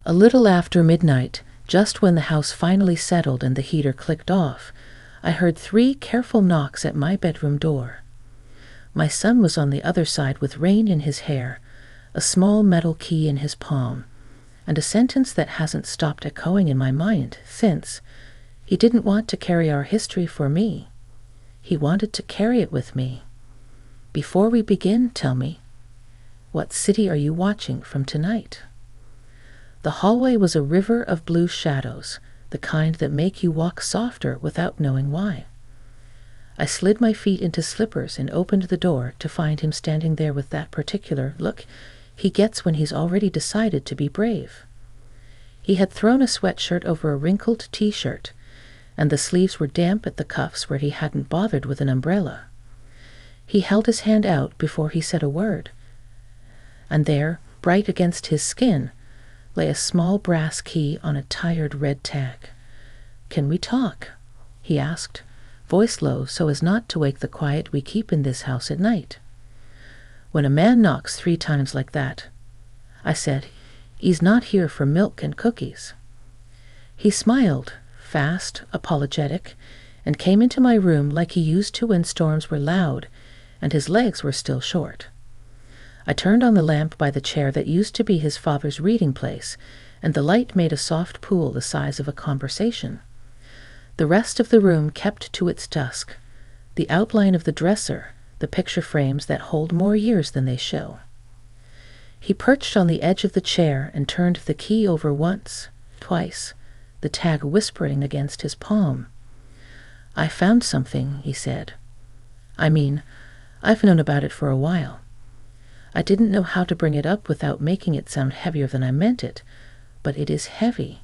A little after midnight, just when the house finally settled and the heater clicked off, I heard 3 careful knocks at my bedroom door. My son was on the other side with rain in his hair, a small metal key in his palm, and a sentence that hasn't stopped echoing in my mind since. He didn't want to carry our history for me. He wanted to carry it with me. Before we begin, tell me, what city are you watching from tonight? The hallway was a river of blue shadows, the kind that make you walk softer without knowing why. I slid my feet into slippers and opened the door to find him standing there with that particular look he gets when he's already decided to be brave. He had thrown a sweatshirt over a wrinkled t-shirt, and the sleeves were damp at the cuffs where he hadn't bothered with an umbrella. He held his hand out before he said a word, and there, bright against his skin, lay a small brass key on a tired red tag. "Can we talk?" he asked, voice low so as not to wake the quiet we keep in this house at night. "When a man knocks 3 times like that," I said, "he's not here for milk and cookies." He smiled, fast, apologetic, and came into my room like he used to when storms were loud and his legs were still short. I turned on the lamp by the chair that used to be his father's reading place, and the light made a soft pool the size of a conversation. The rest of the room kept to its dusk, the outline of the dresser, the picture frames that hold more years than they show. He perched on the edge of the chair and turned the key over once, twice, the tag whispering against his palm. "I found something," he said. "I mean, I've known about it for a while. I didn't know how to bring it up without making it sound heavier than I meant it, but it is heavy.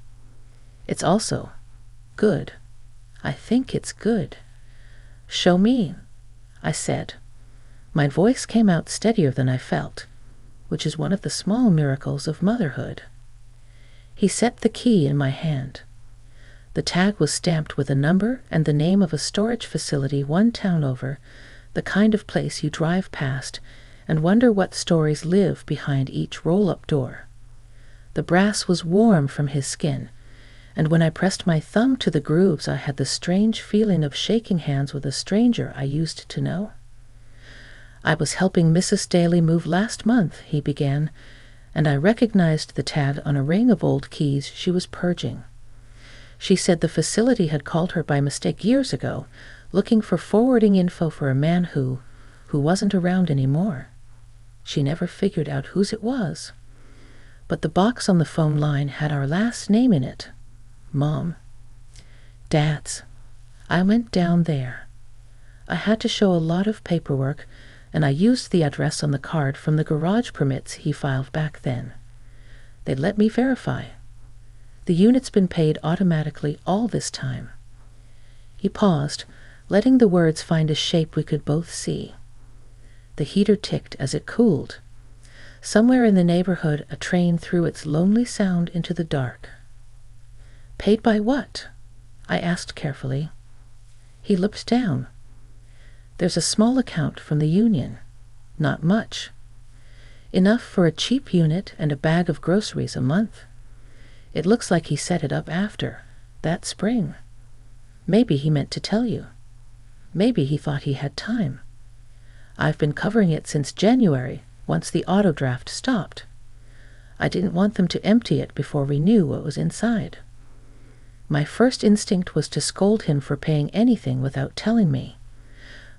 It's also good. I think it's good." "Show me," I said. My voice came out steadier than I felt, which is one of the small miracles of motherhood. He set the key in my hand. The tag was stamped with a number and the name of a storage facility 1 town over, the kind of place you drive past and wonder what stories live behind each roll-up door. The brass was warm from his skin, and when I pressed my thumb to the grooves I had the strange feeling of shaking hands with a stranger I used to know. "I was helping Mrs. Daly move last month," he began, and I recognized the tag on a ring of old keys she was purging. She said the facility had called her by mistake years ago, looking for forwarding info for a man who wasn't around anymore. She never figured out whose it was. But the box on the phone line had our last name in it. Mom. Dad's. I went down there. I had to show a lot of paperwork, and I used the address on the card from the garage permits he filed back then. They let me verify. The unit's been paid automatically all this time. He paused, letting the words find a shape we could both see. The heater ticked as it cooled. Somewhere in the neighborhood, a train threw its lonely sound into the dark. "Paid by what?" I asked carefully. He looked down. "There's a small account from the union. Not much. Enough for a cheap unit and a bag of groceries a month. It looks like he set it up after, that spring. Maybe he meant to tell you. Maybe he thought he had time. I've been covering it since January, once the auto draft stopped. I didn't want them to empty it before we knew what was inside. My first instinct was to scold him for paying anything without telling me.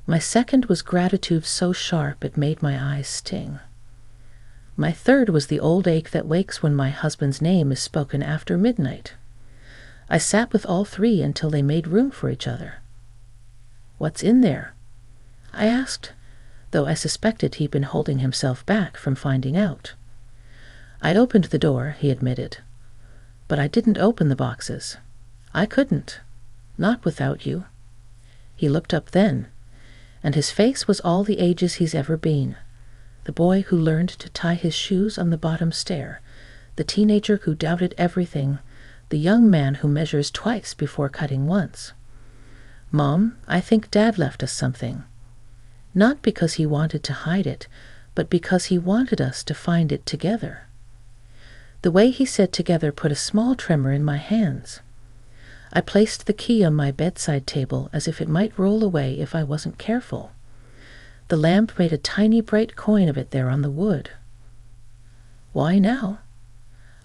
My second was gratitude so sharp it made my eyes sting. My third was the old ache that wakes when my husband's name is spoken after midnight. I sat with all 3 until they made room for each other. "What's in there?" I asked, though I suspected he'd been holding himself back from finding out. "I opened the door," he admitted. "But I didn't open the boxes. I couldn't. Not without you." He looked up then, and his face was all the ages he's ever been. The boy who learned to tie his shoes on the bottom stair, the teenager who doubted everything, the young man who measures twice before cutting once. "Mom, I think Dad left us something. Not because he wanted to hide it, but because he wanted us to find it together." The way he said together put a small tremor in my hands. I placed the key on my bedside table as if it might roll away if I wasn't careful. The lamp made a tiny bright coin of it there on the wood. "Why now?"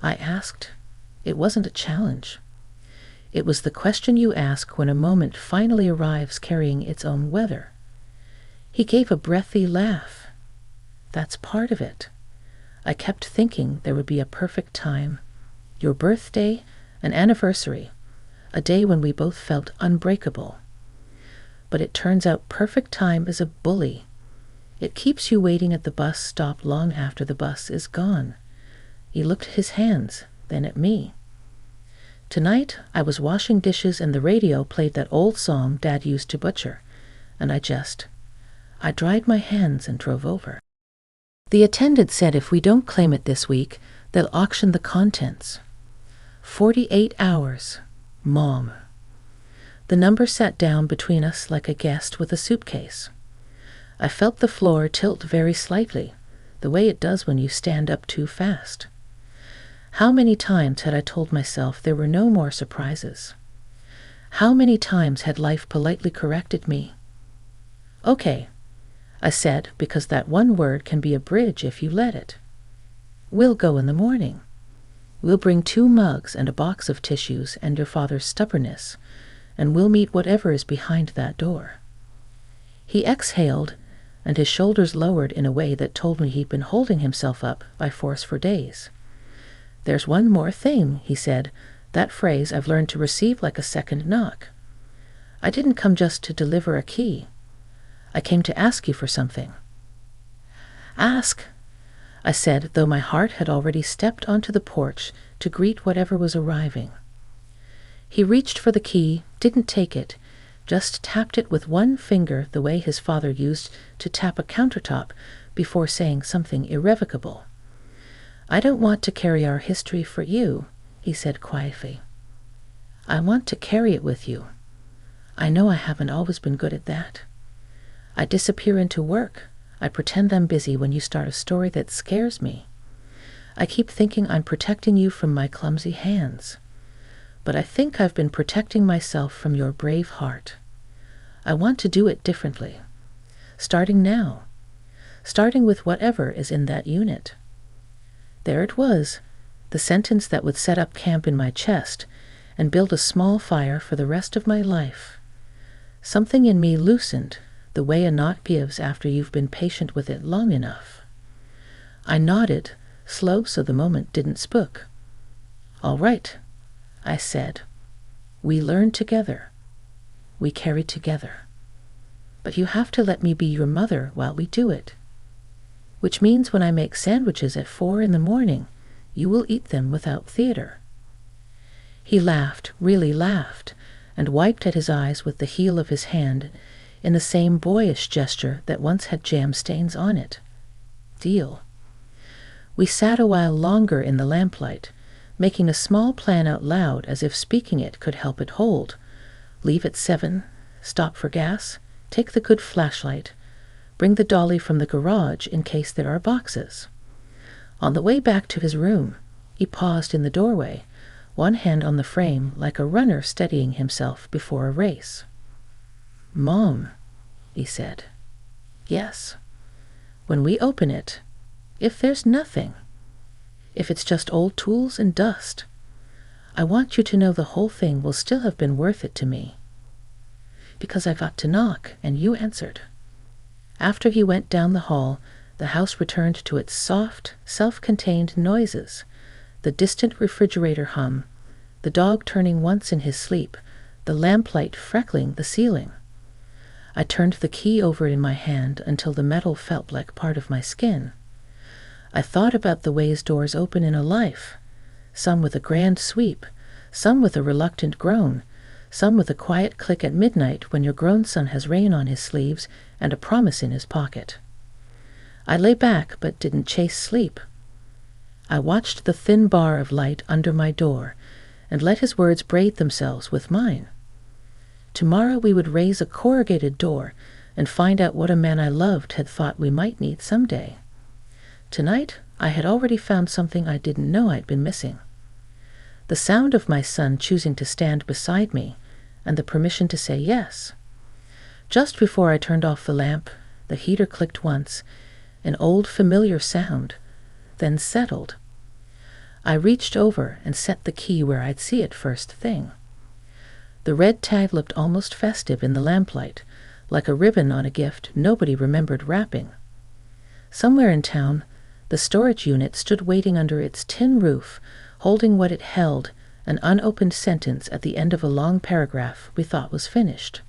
I asked. It wasn't a challenge. It was the question you ask when a moment finally arrives carrying its own weather. He gave a breathy laugh. "That's part of it. I kept thinking there would be a perfect time. Your birthday, an anniversary, a day when we both felt unbreakable. But it turns out perfect time is a bully. It keeps you waiting at the bus stop long after the bus is gone." He looked at his hands, then at me. "Tonight I was washing dishes and the radio played that old song Dad used to butcher, and I dried my hands and drove over. The attendant said if we don't claim it this week, they'll auction the contents. 48 hours, Mom." The number sat down between us like a guest with a suitcase. I felt the floor tilt very slightly, the way it does when you stand up too fast. How many times had I told myself there were no more surprises? How many times had life politely corrected me? "Okay," I said, because that one word can be a bridge if you let it. "We'll go in the morning. We'll bring 2 mugs and a box of tissues and your father's stubbornness, and we'll meet whatever is behind that door." He exhaled, and his shoulders lowered in a way that told me he'd been holding himself up by force for days. "There's one more thing," he said, that phrase I've learned to receive like a second knock. "I didn't come just to deliver a key. I came to ask you for something." "Ask," I said, though my heart had already stepped onto the porch to greet whatever was arriving. He reached for the key, didn't take it, just tapped it with one finger the way his father used to tap a countertop before saying something irrevocable. "I don't want to carry our history for you," he said quietly. "I want to carry it with you. I know I haven't always been good at that. I disappear into work. I pretend I'm busy when you start a story that scares me. I keep thinking I'm protecting you from my clumsy hands. But I think I've been protecting myself from your brave heart. I want to do it differently. Starting now. Starting with whatever is in that unit." There it was, the sentence that would set up camp in my chest and build a small fire for the rest of my life. Something in me loosened, the way a knot gives after you've been patient with it long enough. I nodded, slow so the moment didn't spook. "All right," I said. "We learn together. We carry together. But you have to let me be your mother while we do it. Which means when I make sandwiches at 4 a.m, you will eat them without theater." He laughed, really laughed, and wiped at his eyes with the heel of his hand in the same boyish gesture that once had jam stains on it. "Deal." We sat a while longer in the lamplight, making a small plan out loud as if speaking it could help it hold. Leave at 7, stop for gas, take the good flashlight, bring the dolly from the garage in case there are boxes. On the way back to his room, he paused in the doorway, one hand on the frame like a runner steadying himself before a race. "Mom," he said. "Yes. When we open it, if there's nothing, if it's just old tools and dust, I want you to know the whole thing will still have been worth it to me. Because I got to knock, and you answered." After he went down the hall, the house returned to its soft, self-contained noises, the distant refrigerator hum, the dog turning once in his sleep, the lamplight freckling the ceiling. I turned the key over in my hand until the metal felt like part of my skin. I thought about the ways doors open in a life, some with a grand sweep, some with a reluctant groan, some with a quiet click at midnight when your grown son has rain on his sleeves and a promise in his pocket. I lay back but didn't chase sleep. I watched the thin bar of light under my door and let his words braid themselves with mine. Tomorrow we would raise a corrugated door and find out what a man I loved had thought we might need someday. Tonight I had already found something I didn't know I'd been missing. The sound of my son choosing to stand beside me, and the permission to say yes. Just before I turned off the lamp, the heater clicked once, an old familiar sound, then settled. I reached over and set the key where I'd see it first thing. The red tag looked almost festive in the lamplight, like a ribbon on a gift nobody remembered wrapping. Somewhere in town, the storage unit stood waiting under its tin roof, holding what it held, an unopened sentence at the end of a long paragraph we thought was finished.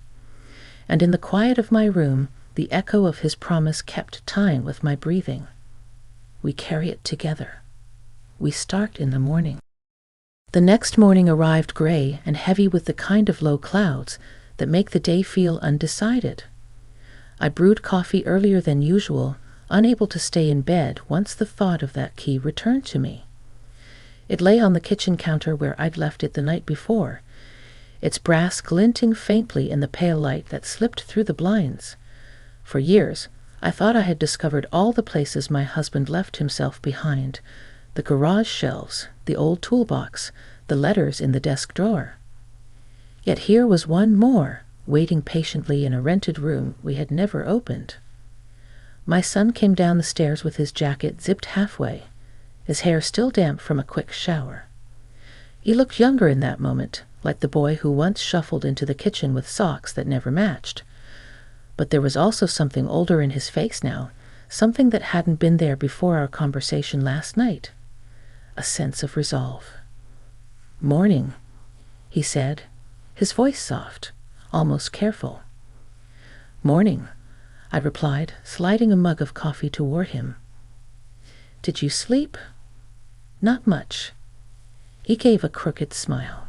And in the quiet of my room, the echo of his promise kept time with my breathing. We carry it together. We start in the morning. The next morning arrived gray and heavy with the kind of low clouds that make the day feel undecided. I brewed coffee earlier than usual, unable to stay in bed once the thought of that key returned to me. It lay on the kitchen counter where I'd left it the night before, its brass glinting faintly in the pale light that slipped through the blinds. For years, I thought I had discovered all the places my husband left himself behind: the garage shelves, the old toolbox, the letters in the desk drawer. Yet here was one more, waiting patiently in a rented room we had never opened. My son came down the stairs with his jacket zipped halfway, his hair still damp from a quick shower. He looked younger in that moment, like the boy who once shuffled into the kitchen with socks that never matched. But there was also something older in his face now, something that hadn't been there before our conversation last night. A sense of resolve. "Morning," he said, his voice soft, almost careful. "Morning," I replied, sliding a mug of coffee toward him. "Did you sleep?" "Not much." He gave a crooked smile.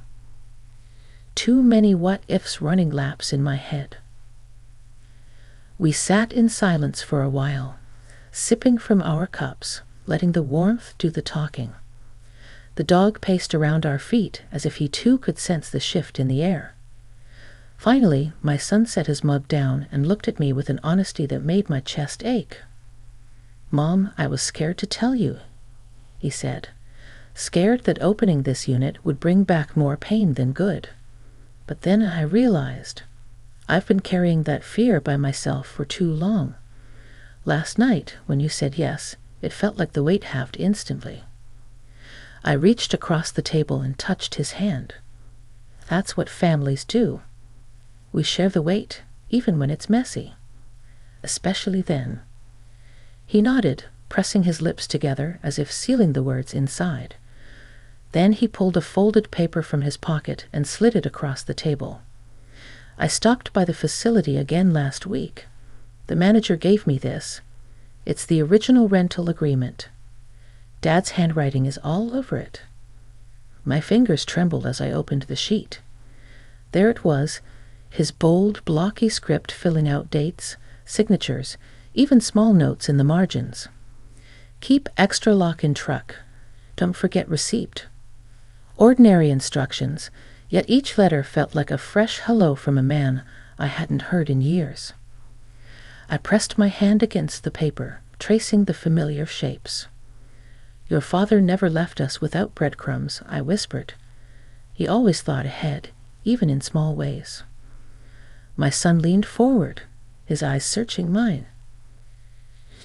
Too many what-ifs running laps in my head. We sat in silence for a while, sipping from our cups, letting the warmth do the talking. The dog paced around our feet as if he too could sense the shift in the air. Finally, my son set his mug down and looked at me with an honesty that made my chest ache. "Mom, I was scared to tell you," he said. "Scared that opening this unit would bring back more pain than good. But then I realized I've been carrying that fear by myself for too long. Last night, when you said yes, it felt like the weight halved instantly." I reached across the table and touched his hand. "That's what families do. We share the weight, even when it's messy. Especially then." He nodded, pressing his lips together as if sealing the words inside. Then he pulled a folded paper from his pocket and slid it across the table. "I stopped by the facility again last week. The manager gave me this. It's the original rental agreement. Dad's handwriting is all over it." My fingers trembled as I opened the sheet. There it was, his bold, blocky script filling out dates, signatures, even small notes in the margins. "Keep extra lock in truck. Don't forget receipt." Ordinary instructions, yet each letter felt like a fresh hello from a man I hadn't heard in years. I pressed my hand against the paper, tracing the familiar shapes. "Your father never left us without breadcrumbs," I whispered. "He always thought ahead, even in small ways." My son leaned forward, his eyes searching mine.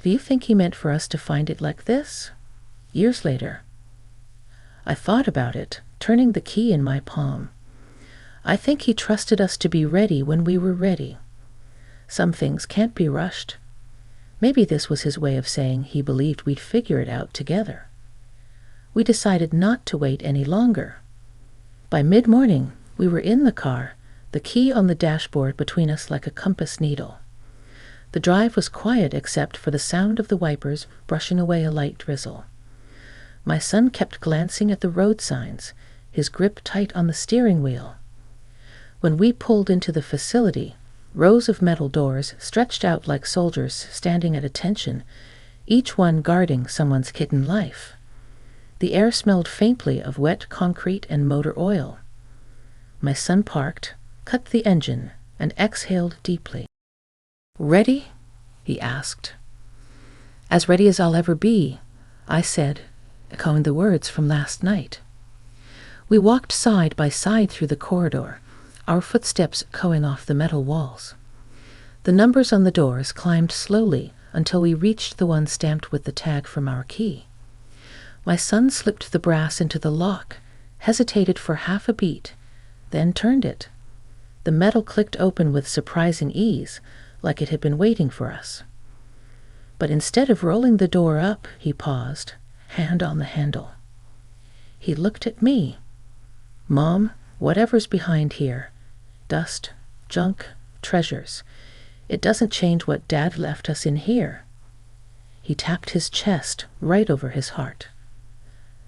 "Do you think he meant for us to find it like this? Years later?" I thought about it, turning the key in my palm. I think he trusted us to be ready when we were ready. Some things can't be rushed. Maybe this was his way of saying he believed we'd figure it out together. We decided not to wait any longer. By mid-morning, we were in the car, the key on the dashboard between us like a compass needle. The drive was quiet except for the sound of the wipers brushing away a light drizzle. My son kept glancing at the road signs, his grip tight on the steering wheel. When we pulled into the facility, rows of metal doors stretched out like soldiers standing at attention, each one guarding someone's hidden life. The air smelled faintly of wet concrete and motor oil. My son parked, cut the engine, and exhaled deeply. "Ready?" he asked. "As ready as I'll ever be," I said, echoing the words from last night. We walked side by side through the corridor, our footsteps echoing off the metal walls. The numbers on the doors climbed slowly until we reached the one stamped with the tag from our key. My son slipped the brass into the lock, hesitated for half a beat, then turned it. The metal clicked open with surprising ease, like it had been waiting for us. But instead of rolling the door up, he paused, hand on the handle. He looked at me. Mom, whatever's behind here, dust, junk, treasures, it doesn't change what Dad left us in here. He tapped his chest right over his heart.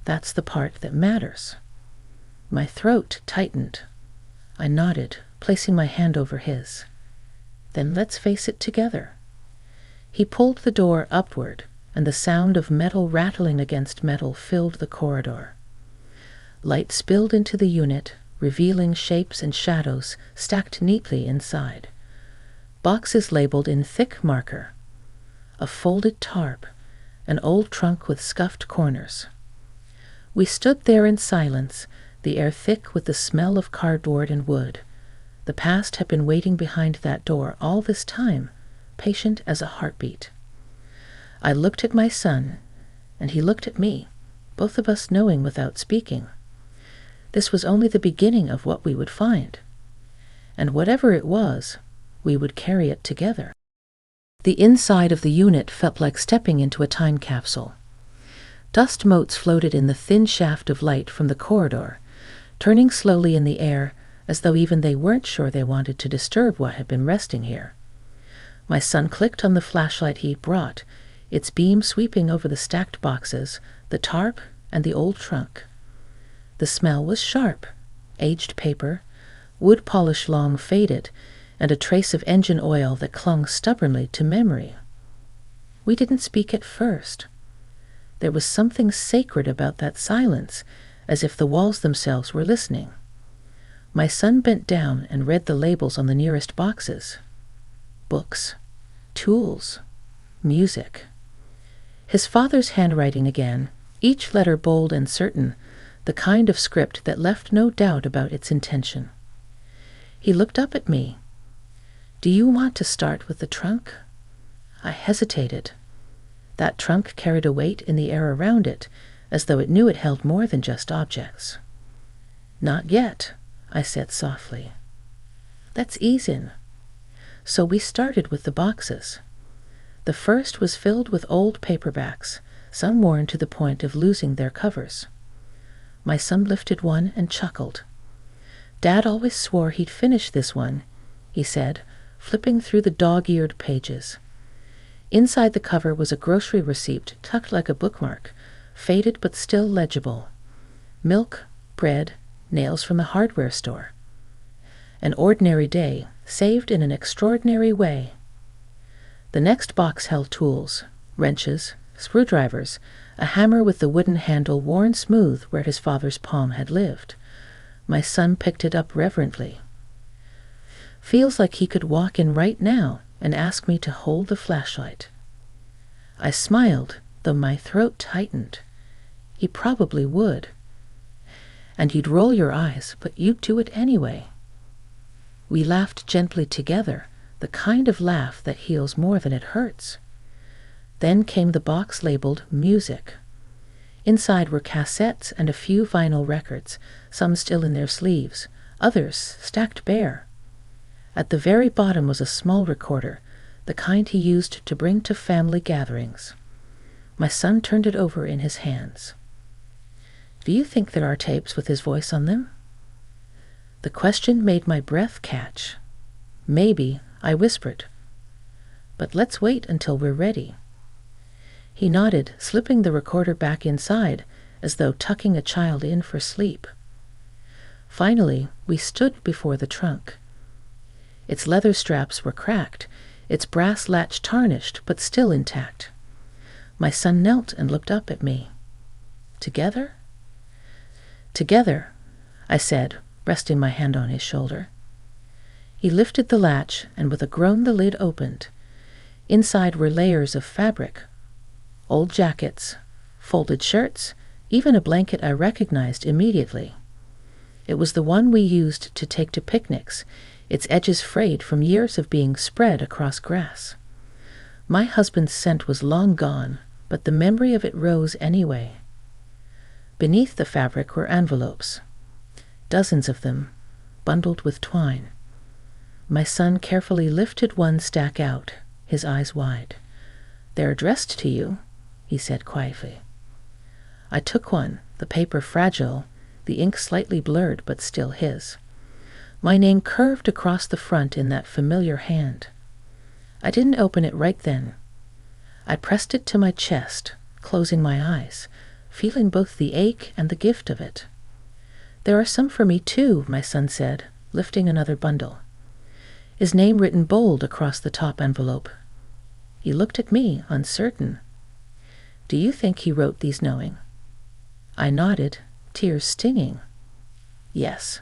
That's the part that matters. My throat tightened. I nodded, placing my hand over his. Then let's face it together. He pulled the door upward, and the sound of metal rattling against metal filled the corridor. Light spilled into the unit, revealing shapes and shadows stacked neatly inside. Boxes labeled in thick marker. A folded tarp, an old trunk with scuffed corners. We stood there in silence, the air thick with the smell of cardboard and wood. The past had been waiting behind that door all this time, patient as a heartbeat. I looked at my son, and he looked at me, both of us knowing without speaking. This was only the beginning of what we would find. And whatever it was, we would carry it together. The inside of the unit felt like stepping into a time capsule. Dust motes floated in the thin shaft of light from the corridor, turning slowly in the air as though even they weren't sure they wanted to disturb what had been resting here. My son clicked on the flashlight he brought, its beam sweeping over the stacked boxes, the tarp, and the old trunk. The smell was sharp, aged paper, wood polish long faded, and a trace of engine oil that clung stubbornly to memory. We didn't speak at first. There was something sacred about that silence, as if the walls themselves were listening. My son bent down and read the labels on the nearest boxes. Books, tools, music. His father's handwriting again, each letter bold and certain, the kind of script that left no doubt about its intention. He looked up at me. Do you want to start with the trunk? I hesitated. That trunk carried a weight in the air around it, as though it knew it held more than just objects. Not yet, I said softly. Let's ease in. So we started with the boxes. The first was filled with old paperbacks, some worn to the point of losing their covers. My son lifted one and chuckled. Dad always swore he'd finish this one, he said, flipping through the dog-eared pages. Inside the cover was a grocery receipt tucked like a bookmark, faded but still legible. Milk, bread, nails from the hardware store. An ordinary day, saved in an extraordinary way. The next box held tools, wrenches, screwdrivers, a hammer with the wooden handle worn smooth where his father's palm had lived. My son picked it up reverently. Feels like he could walk in right now and ask me to hold the flashlight. I smiled, though my throat tightened. He probably would. And you'd roll your eyes, but you'd do it anyway. We laughed gently together, the kind of laugh that heals more than it hurts. Then came the box labeled music. Inside were cassettes and a few vinyl records, some still in their sleeves, others stacked bare. At the very bottom was a small recorder, the kind he used to bring to family gatherings. My son turned it over in his hands. Do you think there are tapes with his voice on them? The question made my breath catch. Maybe, I whispered. But let's wait until we're ready. He nodded, slipping the recorder back inside, as though tucking a child in for sleep. Finally, we stood before the trunk. Its leather straps were cracked, its brass latch tarnished, but still intact. My son knelt and looked up at me. Together? Together, I said, resting my hand on his shoulder. He lifted the latch, and with a groan the lid opened. Inside were layers of fabric, old jackets, folded shirts, even a blanket I recognized immediately. It was the one we used to take to picnics, its edges frayed from years of being spread across grass. My husband's scent was long gone, but the memory of it rose anyway. Beneath the fabric were envelopes, dozens of them, bundled with twine. My son carefully lifted one stack out, his eyes wide. "They're addressed to you," he said quietly. I took one, the paper fragile, the ink slightly blurred but still his. My name curved across the front in that familiar hand. I didn't open it right then. I pressed it to my chest, closing my eyes, feeling both the ache and the gift of it. "There are some for me too," my son said, lifting another bundle. His name written bold across the top envelope. He looked at me, uncertain. "Do you think he wrote these knowing?" I nodded, tears stinging. "Yes.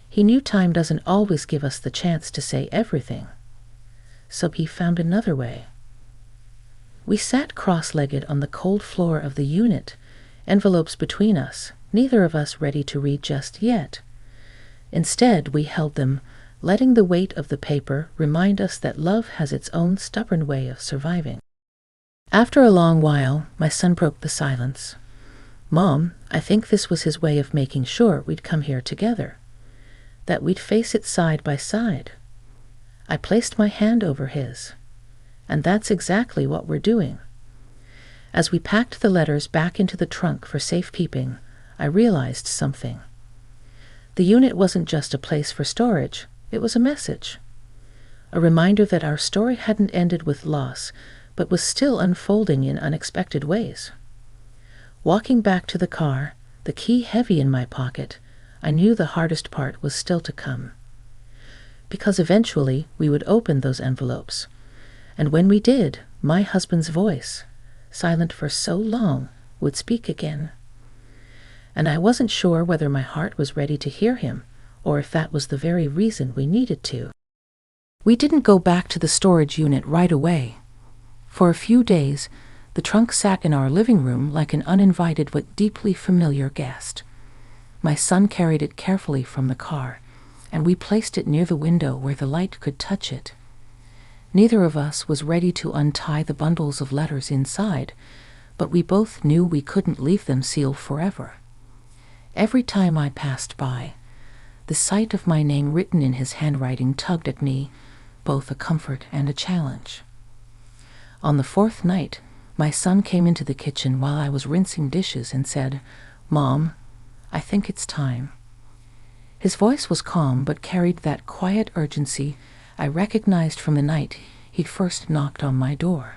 He knew time doesn't always give us the chance to say everything. So he found another way." We sat cross-legged on the cold floor of the unit, envelopes between us, neither of us ready to read just yet. Instead, we held them, letting the weight of the paper remind us that love has its own stubborn way of surviving. After a long while, my son broke the silence. "Mom, I think this was his way of making sure we'd come here together, that we'd face it side by side." I placed my hand over his. "And that's exactly what we're doing." As we packed the letters back into the trunk for safekeeping, I realized something. The unit wasn't just a place for storage, it was a message. A reminder that our story hadn't ended with loss, but was still unfolding in unexpected ways. Walking back to the car, the key heavy in my pocket, I knew the hardest part was still to come. Because eventually we would open those envelopes. And when we did, my husband's voice, silent for so long, would speak again. And I wasn't sure whether my heart was ready to hear him, or if that was the very reason we needed to. We didn't go back to the storage unit right away. For a few days, the trunk sat in our living room like an uninvited but deeply familiar guest. My son carried it carefully from the car, and we placed it near the window where the light could touch it. Neither of us was ready to untie the bundles of letters inside, but we both knew we couldn't leave them sealed forever. Every time I passed by, the sight of my name written in his handwriting tugged at me, both a comfort and a challenge. On the fourth night, my son came into the kitchen while I was rinsing dishes and said, "Mom, I think it's time." His voice was calm but carried that quiet urgency I recognized from the night he'd first knocked on my door.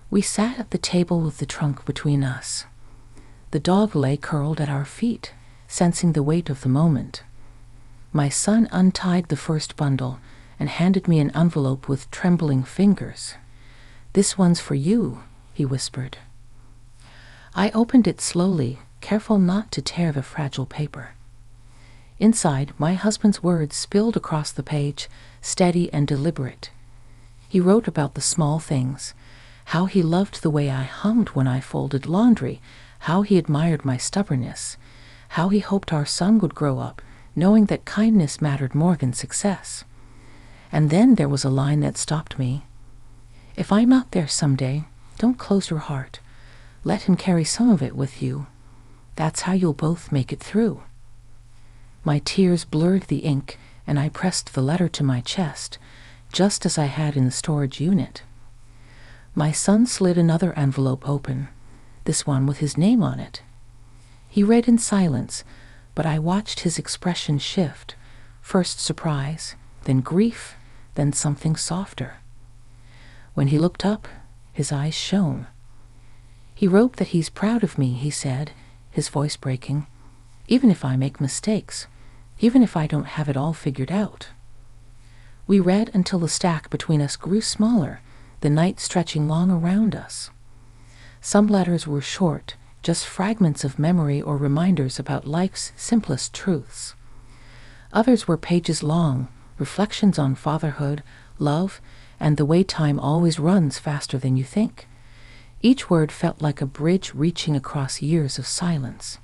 We sat at the table with the trunk between us. The dog lay curled at our feet, sensing the weight of the moment. My son untied the first bundle and handed me an envelope with trembling fingers. "This one's for you," he whispered. I opened it slowly, careful not to tear the fragile paper. Inside, my husband's words spilled across the page, steady and deliberate. He wrote about the small things, how he loved the way I hummed when I folded laundry, how he admired my stubbornness, how he hoped our son would grow up, knowing that kindness mattered more than success. And then there was a line that stopped me. "If I'm not there someday, don't close your heart. Let him carry some of it with you. That's how you'll both make it through." My tears blurred the ink, and I pressed the letter to my chest, just as I had in the storage unit. My son slid another envelope open, this one with his name on it. He read in silence, but I watched his expression shift, first surprise, then grief, then something softer. When he looked up, his eyes shone. "He wrote that he's proud of me," he said, his voice breaking, "even if I make mistakes, even if I don't have it all figured out." We read until the stack between us grew smaller, the night stretching long around us. Some letters were short, just fragments of memory or reminders about life's simplest truths. Others were pages long, reflections on fatherhood, love, and the way time always runs faster than you think. Each word felt like a bridge reaching across years of silence.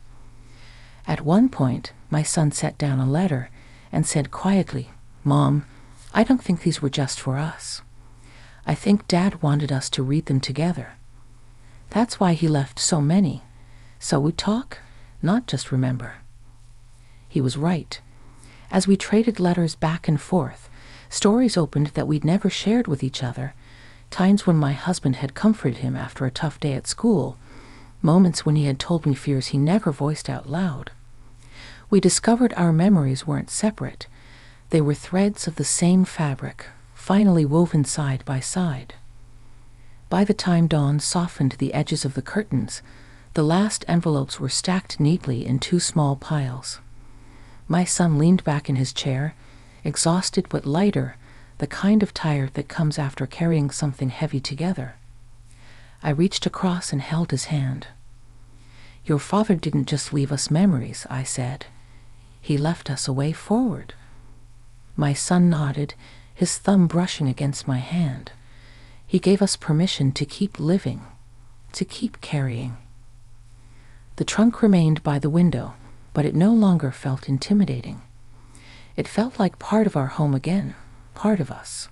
At one point, my son set down a letter and said quietly, "Mom, I don't think these were just for us. I think Dad wanted us to read them together. That's why he left so many, so we'd talk, not just remember." He was right. As we traded letters back and forth, stories opened that we'd never shared with each other, times when my husband had comforted him after a tough day at school, moments when he had told me fears he never voiced out loud. We discovered our memories weren't separate. They were threads of the same fabric, finally woven side by side. By the time dawn softened the edges of the curtains, the last envelopes were stacked neatly in 2 small piles. My son leaned back in his chair, exhausted but lighter, the kind of tired that comes after carrying something heavy together. I reached across and held his hand. "Your father didn't just leave us memories," I said. "He left us a way forward." My son nodded, his thumb brushing against my hand. He gave us permission to keep living, to keep carrying. The trunk remained by the window, but it no longer felt intimidating. It felt like part of our home again, part of us.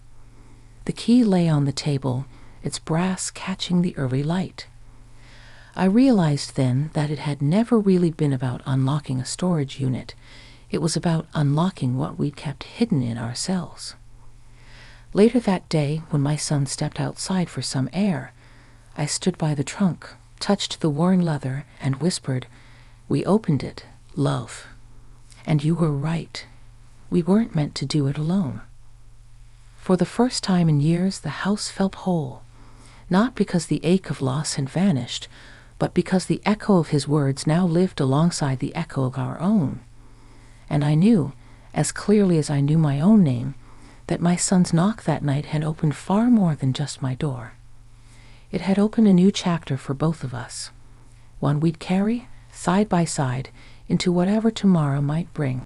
The key lay on the table, its brass catching the early light. I realized then that it had never really been about unlocking a storage unit. It was about unlocking what we'd kept hidden in ourselves. Later that day, when my son stepped outside for some air, I stood by the trunk, touched the worn leather, and whispered, "We opened it, love. And you were right. We weren't meant to do it alone." For the first time in years, the house felt whole, not because the ache of loss had vanished, but because the echo of his words now lived alongside the echo of our own. And I knew, as clearly as I knew my own name, that my son's knock that night had opened far more than just my door. It had opened a new chapter for both of us, one we'd carry, side by side, into whatever tomorrow might bring.